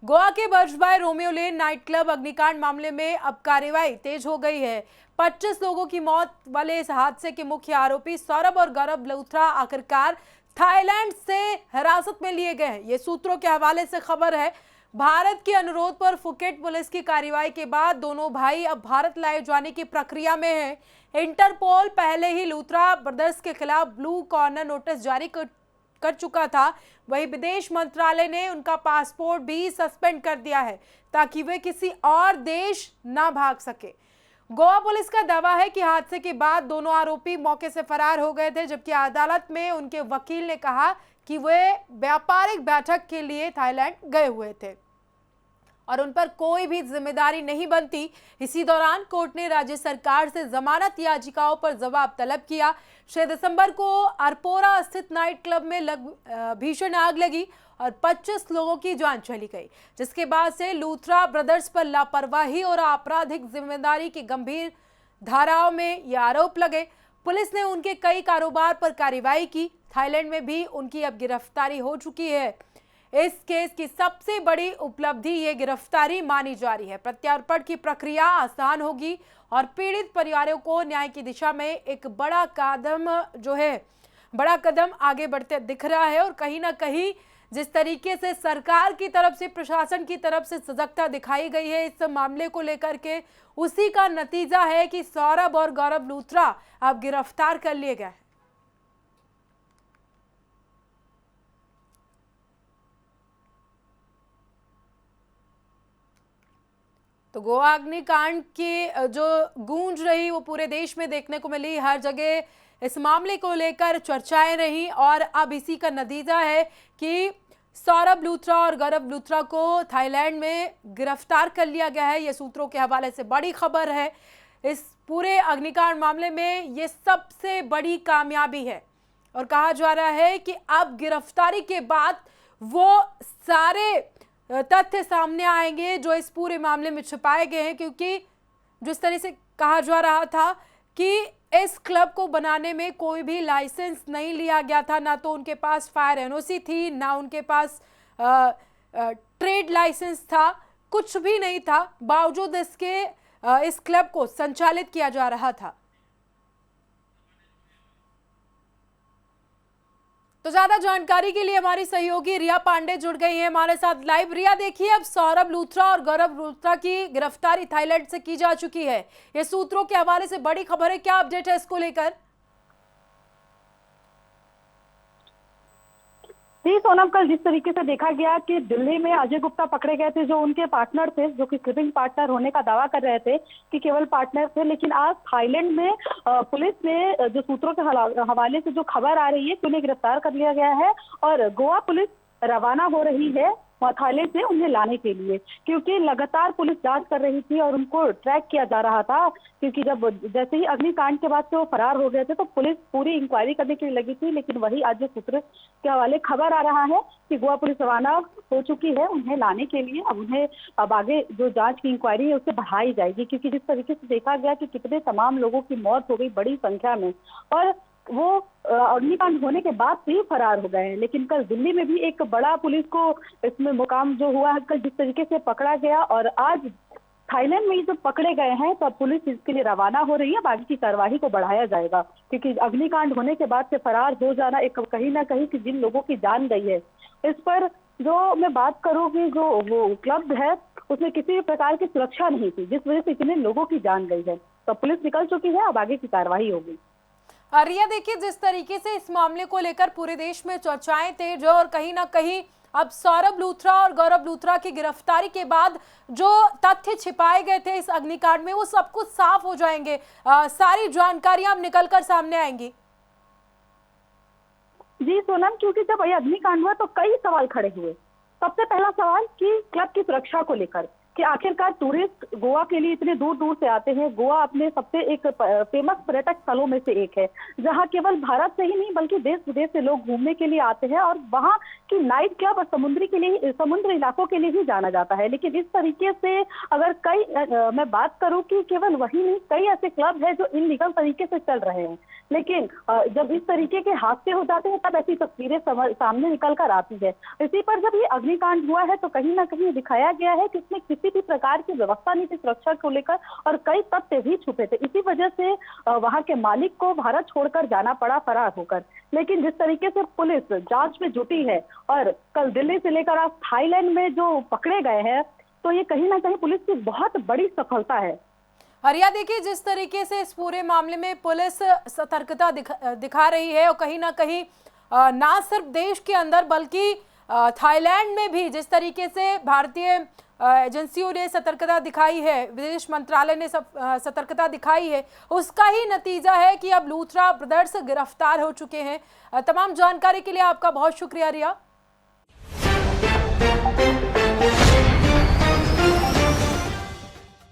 गोवा के बर्जबाई Romeo Lane night club अग्निकांड मामले में अब कार्रवाई तेज हो गई है। 25 लोगों की मौत वाले इस हादसे के मुख्य आरोपी सौरभ और गौरव लूथरा आखिरकार थाईलैंड से हिरासत में लिए गए हैं। ये सूत्रों के हवाले से खबर है। भारत के अनुरोध पर फुकेट पुलिस की कार्रवाई के बाद दोनों भाई अब भारत लाए जाने की प्रक्रिया में हैं। इंटरपोल पहले ही लूथरा ब्रदर्स के खिलाफ ब्लू कॉर्नर नोटिस जारी कर चुका था। वहीं विदेश मंत्रालय ने उनका पासपोर्ट भी सस्पेंड कर दिया है ताकि वे किसी और देश ना भाग सके। गोवा पुलिस का दावा है कि हादसे के बाद दोनों आरोपी मौके से फरार हो गए थे, जबकि अदालत में उनके वकील ने कहा कि वे व्यापारिक बैठक के लिए थाईलैंड गए हुए थे और उन पर कोई भी जिम्मेदारी नहीं बनती। इसी दौरान कोर्ट ने राज्य सरकार से जमानत याचिकाओं पर जवाब तलब किया। 6 दिसंबर को अरपोरा स्थित नाइट क्लब में भीषण आग लगी और 25 लोगों की जान चली गई, जिसके बाद से लूथरा ब्रदर्स पर लापरवाही और आपराधिक जिम्मेदारी की गंभीर धाराओं में ये आरोप लगे। पुलिस ने उनके कई कारोबार पर कार्रवाई की। थाईलैंड में भी उनकी अब गिरफ्तारी हो चुकी है। इस केस की सबसे बड़ी उपलब्धि ये गिरफ्तारी मानी जा रही है। प्रत्यार्पण की प्रक्रिया आसान होगी और पीड़ित परिवारों को न्याय की दिशा में एक बड़ा कदम आगे बढ़ते दिख रहा है। और कहीं ना कहीं जिस तरीके से सरकार की तरफ से, प्रशासन की तरफ से सजगता दिखाई गई है इस मामले को लेकर के, उसी का नतीजा है कि सौरभ और गौरव लूथरा अब गिरफ्तार कर लिए गए। तो गोवा अग्निकांड की जो गूंज रही वो पूरे देश में देखने को मिली। हर जगह इस मामले को लेकर चर्चाएं रही और अब इसी का नतीजा है कि सौरभ लूथरा और गौरव लूथरा को थाईलैंड में गिरफ्तार कर लिया गया है। ये सूत्रों के हवाले से बड़ी खबर है। इस पूरे अग्निकांड मामले में ये सबसे बड़ी कामयाबी है और कहा जा रहा है कि अब गिरफ्तारी के बाद वो सारे तथ्य सामने आएंगे जो इस पूरे मामले में छुपाए गए हैं, क्योंकि जिस तरह से कहा जा रहा था कि इस क्लब को बनाने में कोई भी लाइसेंस नहीं लिया गया था, ना तो उनके पास फायर एनओसी थी, ना उनके पास ट्रेड लाइसेंस था, कुछ भी नहीं था। बावजूद इसके इस क्लब को संचालित किया जा रहा था। तो ज्यादा जानकारी के लिए हमारी सहयोगी रिया पांडे जुड़ गई हैं हमारे साथ लाइव। रिया, देखिए अब सौरभ लूथरा और गौरव लूथरा की गिरफ्तारी थाईलैंड से की जा चुकी है। ये सूत्रों के हवाले से बड़ी खबर है, क्या अपडेट है इसको लेकर? जी सोनम, कल जिस तरीके से देखा गया कि दिल्ली में अजय गुप्ता पकड़े गए थे, जो उनके पार्टनर थे, जो कि स्लीपिंग पार्टनर होने का दावा कर रहे थे कि केवल पार्टनर थे, लेकिन आज थाईलैंड में पुलिस ने जो सूत्रों के हवाले से जो खबर आ रही है कि उन्हें गिरफ्तार कर लिया गया है और गोवा पुलिस रवाना हो रही है थाईलैंड से उन्हें लाने के लिए, क्योंकि लगातार पुलिस जांच कर रही थी और उनको ट्रैक किया जा रहा था। क्योंकि जैसे ही अग्निकांड के बाद से वो फरार हो गए थे तो पुलिस पूरी इंक्वायरी करने के लिए लगी थी। लेकिन वही आज सूत्र के हवाले खबर आ रहा है कि गोवा पुलिस रवाना हो चुकी है उन्हें लाने के लिए। अब आगे जो जांच की इंक्वायरी है उसे बढ़ाई जाएगी, क्योंकि जिस तरीके से देखा गया कि कितने तमाम लोगों की मौत हो गई बड़ी संख्या में और वो अग्निकांड होने के बाद से ही फरार हो गए हैं। लेकिन कल दिल्ली में भी एक बड़ा पुलिस को इसमें मुकाम जो हुआ है, कल जिस तरीके से पकड़ा गया और आज थाईलैंड में जो पकड़े गए हैं, तो पुलिस इसके लिए रवाना हो रही है। बाकी की कार्यवाही को बढ़ाया जाएगा, क्योंकि अग्निकांड होने के बाद से फरार हो जाना एक कहीं ना कहीं कि जिन लोगों की जान गई है, इस पर जो मैं बात करूँ कि जो वो क्लब है उसमें किसी भी प्रकार की सुरक्षा नहीं थी, जिस वजह से इतने लोगों की जान गई है। तो पुलिस निकल चुकी है, अब आगे की कार्यवाही होगी। रिया, देखिए जिस तरीके से इस मामले को लेकर पूरे देश में चर्चाएं तेज और कहीं ना कहीं अब सौरभ लूथरा और गौरव लूथरा की गिरफ्तारी के बाद जो तथ्य छिपाए गए थे इस अग्निकांड में वो सब कुछ साफ हो जाएंगे, सारी जानकारियां अब निकलकर सामने आएंगी। जी सोनम, क्योंकि जब ये अग्निकांड हुआ तो कई सवाल खड़े हुए। सबसे पहला सवाल कि क्लब की सुरक्षा को लेकर कि आखिरकार टूरिस्ट गोवा के लिए इतने दूर दूर से आते हैं। गोवा अपने सबसे एक फेमस पर्यटक स्थलों में से एक है, जहां केवल भारत से ही नहीं बल्कि देश विदेश से लोग घूमने के लिए आते हैं और वहां कि नाइट क्लब और समुद्र इलाकों के लिए ही जाना जाता है। लेकिन इस तरीके से अगर मैं बात करूं कि केवल वही नहीं, कई ऐसे क्लब है जो इनलीगल तरीके से चल रहे हैं। लेकिन जब इस तरीके के हादसे हो जाते हैं तब ऐसी तस्वीरें सामने निकल कर आती है। इसी पर जब ये अग्निकांड हुआ है तो कहीं ना कहीं दिखाया गया है कि इसमें किसी भी प्रकार की व्यवस्था नहीं थी सुरक्षा को लेकर, और कई तथ्य भी छुपे थे। इसी वजह से वहां के मालिक को भारत छोड़कर जाना पड़ा फरार होकर। लेकिन जिस तरीके से पुलिस जांच में जुटी है और कल दिल्ली से लेकर आज थाईलैंड में जो पकड़े गए हैं, तो ये कहीं ना कहीं पुलिस की बहुत बड़ी सफलता है। आर्या, देखिए जिस तरीके से इस पूरे मामले में पुलिस सतर्कता दिखा रही है और कहीं ना कहीं ना सिर्फ देश के अंदर बल्कि थाईलैंड में भी जिस तरीके से भारतीय एजेंसियों ने सतर्कता दिखाई है, विदेश मंत्रालय ने सतर्कता दिखाई है, उसका ही नतीजा है कि अब लूथरा ब्रदर्स गिरफ्तार हो चुके हैं। तमाम जानकारी के लिए आपका बहुत शुक्रिया रिया।